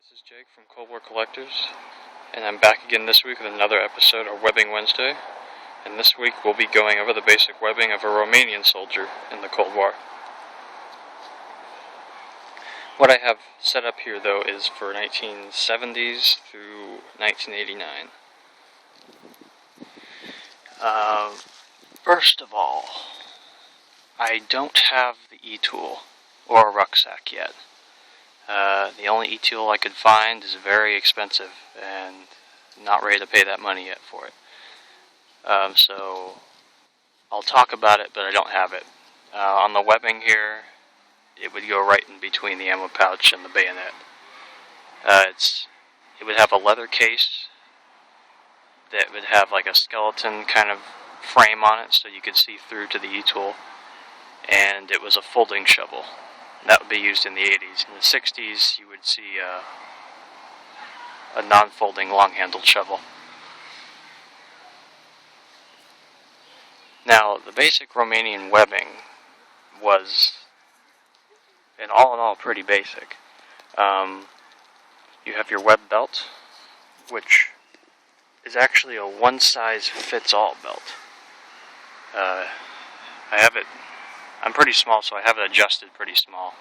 This is Jake from ColdWarCollectors, and I'm back again this week with another episode of Webbing Wednesday. And this week we'll be going over the basic webbing of a Romanian soldier in the Cold War. What I have set up here, though, is for 1970s through 1989. First of all, I don't have the e-tool or a rucksack yet. The only e-tool I could find is very expensive and not ready to pay that money yet for it. So I'll talk about it, but I don't have it. On the webbing here, it would go right in between the ammo pouch and the bayonet. It would have a leather case that would have like a skeleton kind of frame on it so you could see through to the e-tool, and it was a folding shovel. That would be used in the 80s. In the 60s, you would see a non-folding long-handled shovel. Now, the basic Romanian webbing was, in all, pretty basic. You have your web belt, which is actually a one-size-fits-all belt. I have it. I'm pretty small, so I have it adjusted pretty small.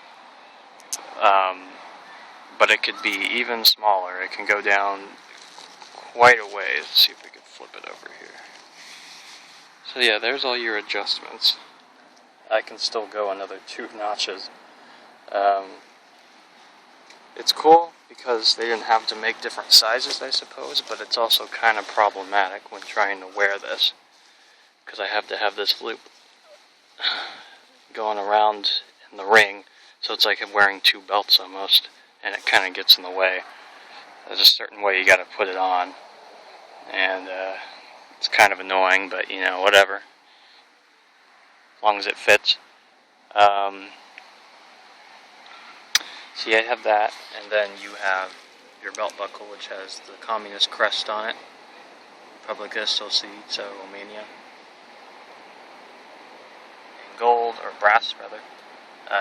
But it could be even smaller. It can go down quite a ways. Let's see if we can flip it over here. So yeah, there's all your adjustments. I can still go another 2 notches. It's cool because they didn't have to make different sizes, I suppose, but it's also kind of problematic when trying to wear this, because I have to have this loop going around in the ring, so it's like I'm wearing 2 belts almost, and it kind of gets in the way. There's a certain way you got to put it on, and it's kind of annoying, but you know, whatever, as long as it fits. So you have that, and then you have your belt buckle, which has the communist crest on it, Republica Socialista Romania, in gold, or brass rather.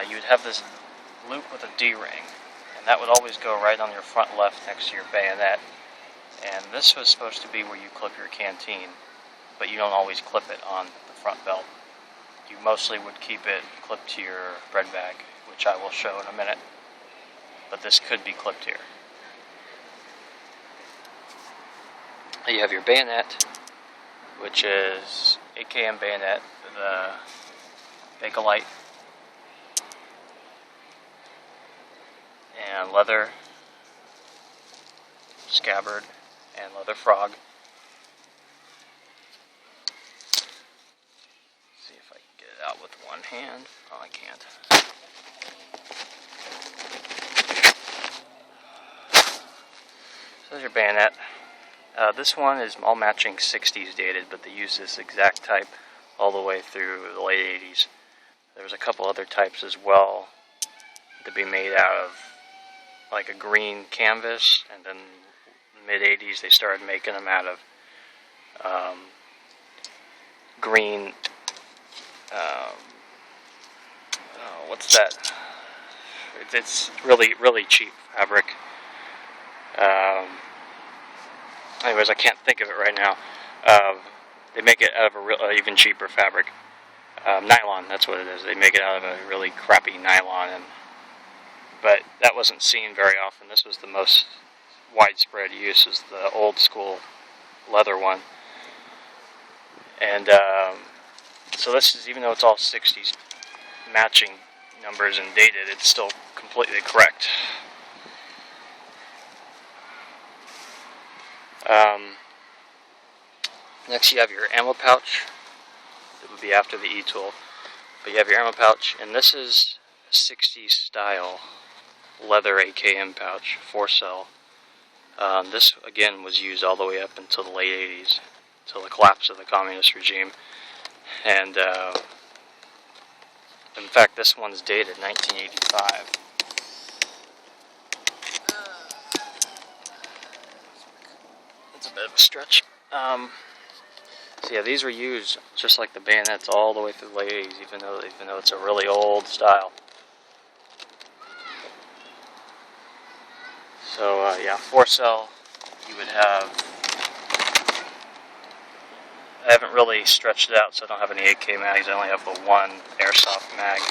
You would have this loop with a D-ring, and that would always go right on your front left next to your bayonet. And this was supposed to be where you clip your canteen, but you don't always clip it on the front belt. You mostly would keep it clipped to your bread bag, which I will show in a minute. But this could be clipped here. You have your bayonet, which is 8km bayonet with a Bakelite and leather scabbard and leather frog. See if I can get it out with one hand. Oh, I can't. So there's your bayonet. This one is all matching 60s dated, but they use this exact type all the way through the late 80s. There was a couple other types as well to be made out of like a green canvas, and then in the mid-80s they started making them out of green, what's that? It's really cheap fabric. Anyways, I can't think of it right now. They make it out of a even cheaper fabric. Nylon, that's what it is. They make it out of a really crappy nylon, but that wasn't seen very often. This was the most widespread use, is the old school leather one. And so this is, even though it's all 60s matching numbers and dated, it's still completely correct. Next you have your ammo pouch. It would be after the e-tool. But you have your ammo pouch, and this is a 60s style leather AKM pouch, 4-cell. This, again, was used all the way up until the late 80s, until the collapse of the communist regime. And, in fact, this one's dated 1985. It's a bit of a stretch. So yeah, these were used just like the bayonets all the way through the late 80s, even though it's a really old style. So yeah, 4-cell, you would have, I haven't really stretched it out, so I don't have any 8K mags. I only have the one airsoft mag.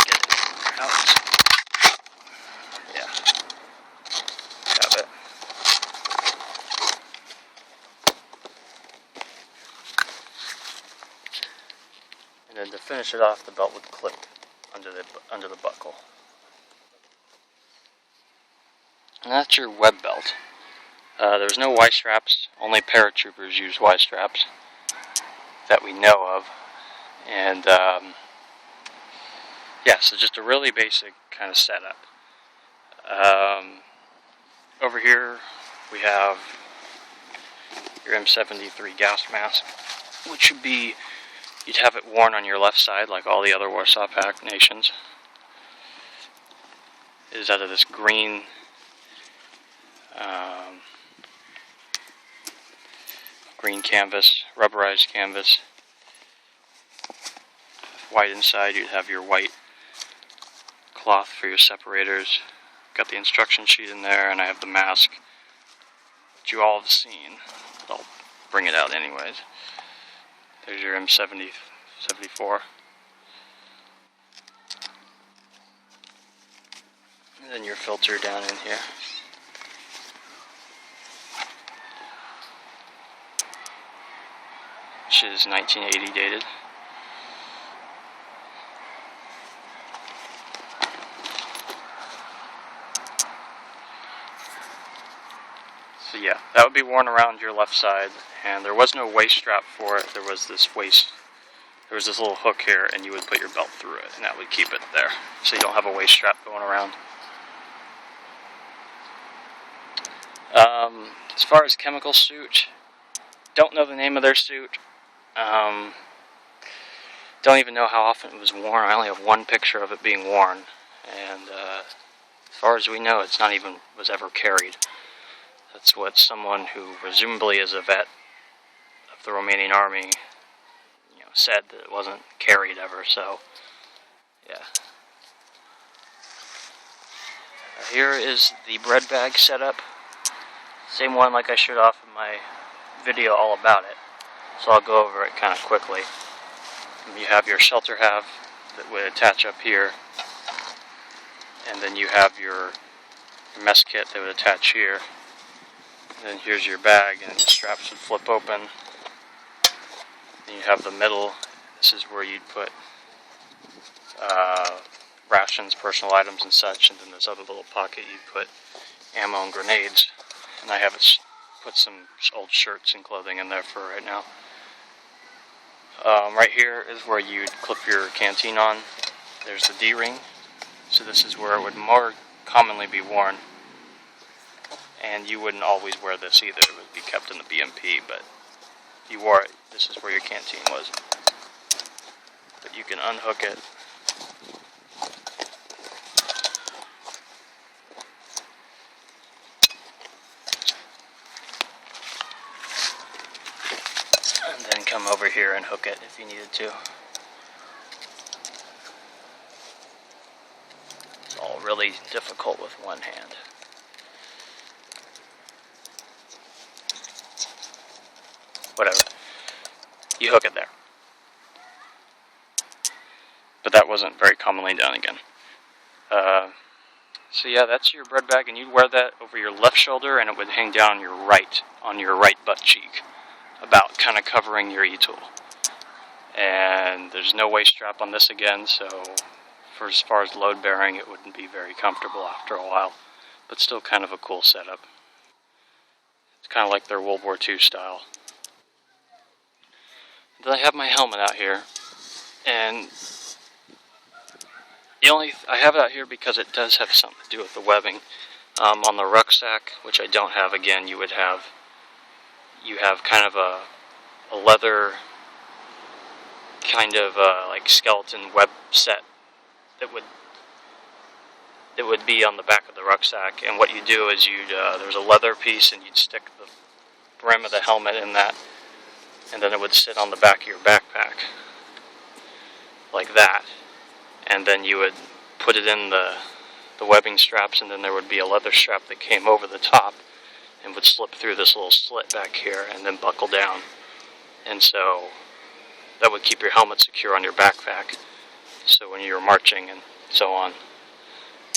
Get it out. Yeah, got it. And then to finish it off, the belt would clip under the buckle. And that's your web belt. There's no Y straps. Only paratroopers use Y straps that we know of. And yeah, so just a really basic kind of setup. Over here we have your M73 gas mask, which would be, you'd have it worn on your left side like all the other Warsaw Pact nations. It is out of this green green canvas, rubberized canvas. White inside, you'd have your white cloth for your separators. Got the instruction sheet in there, and I have the mask that you all have seen. I'll bring it out anyways. There's your M74. And then your filter down in here. Which is 1980 dated. So yeah, that would be worn around your left side, and there was no waist strap for it. There was this little hook here, and you would put your belt through it, and that would keep it there. So you don't have a waist strap going around. As far as chemical suit, don't know the name of their suit. Don't even know how often it was worn. I only have one picture of it being worn, and as far as we know, it's not even was ever carried. That's what someone who presumably is a vet of the Romanian army, said, that it wasn't carried ever. So, yeah. Here is the bread bag setup. Same one like I showed off in my video all about it. So I'll go over it kind of quickly. You have your shelter half that would attach up here, and then you have your mess kit that would attach here. And then here's your bag, and the straps would flip open. Then you have the middle. This is where you'd put rations, personal items, and such. And then this other little pocket you'd put ammo and grenades. And I have it put some old shirts and clothing in there for right now. Right here is where you'd clip your canteen on. There's the D-ring. So this is where it would more commonly be worn. And you wouldn't always wear this either. It would be kept in the BMP, but if you wore it, this is where your canteen was. But you can unhook it. And then come over here and hook it if you needed to. It's all really difficult with one hand. Whatever. You hook it there. But that wasn't very commonly done again. So yeah, that's your bread bag, and you'd wear that over your left shoulder, and it would hang down on your right butt cheek, about kind of covering your e-tool. And there's no waist strap on this again, so for as far as load bearing, it wouldn't be very comfortable after a while, but still kind of a cool setup. It's kind of like their World War II style. Then I have my helmet out here, and I have it out here because it does have something to do with the webbing. On the rucksack, which I don't have, again, you have kind of a leather kind of like skeleton web set that would be on the back of the rucksack. And what you do is there's a leather piece, and you'd stick the brim of the helmet in that, and then it would sit on the back of your backpack like that, and then you would put it in the the webbing straps, and then there would be a leather strap that came over the top and would slip through this little slit back here and then buckle down. And so that would keep your helmet secure on your backpack, so when you were marching and so on.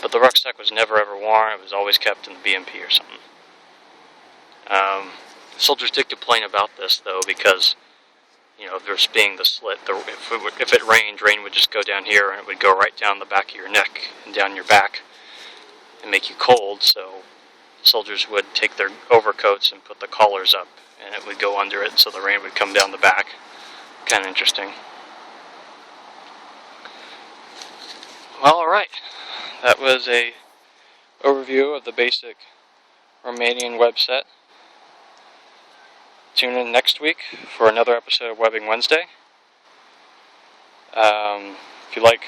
But the rucksack was never ever worn. It was always kept in the BMP or something. Soldiers did complain about this, though, because, you know, there's being the slit, if it rained, rain would just go down here and it would go right down the back of your neck and down your back and make you cold. So soldiers would take their overcoats and put the collars up, and it would go under it, so the rain would come down the back. Kind of interesting. Well, alright. That was a overview of the basic Romanian web set. Tune in next week for another episode of Webbing Wednesday. If you like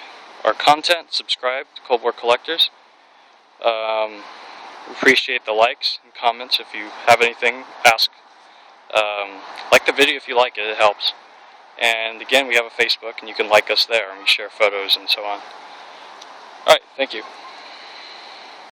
our content, subscribe to ColdWarCollectors. Appreciate the likes and comments. If you have anything, ask. Like the video if you like it, it helps. And again, we have a Facebook, and you can like us there, and we share photos and so on. Alright, thank you.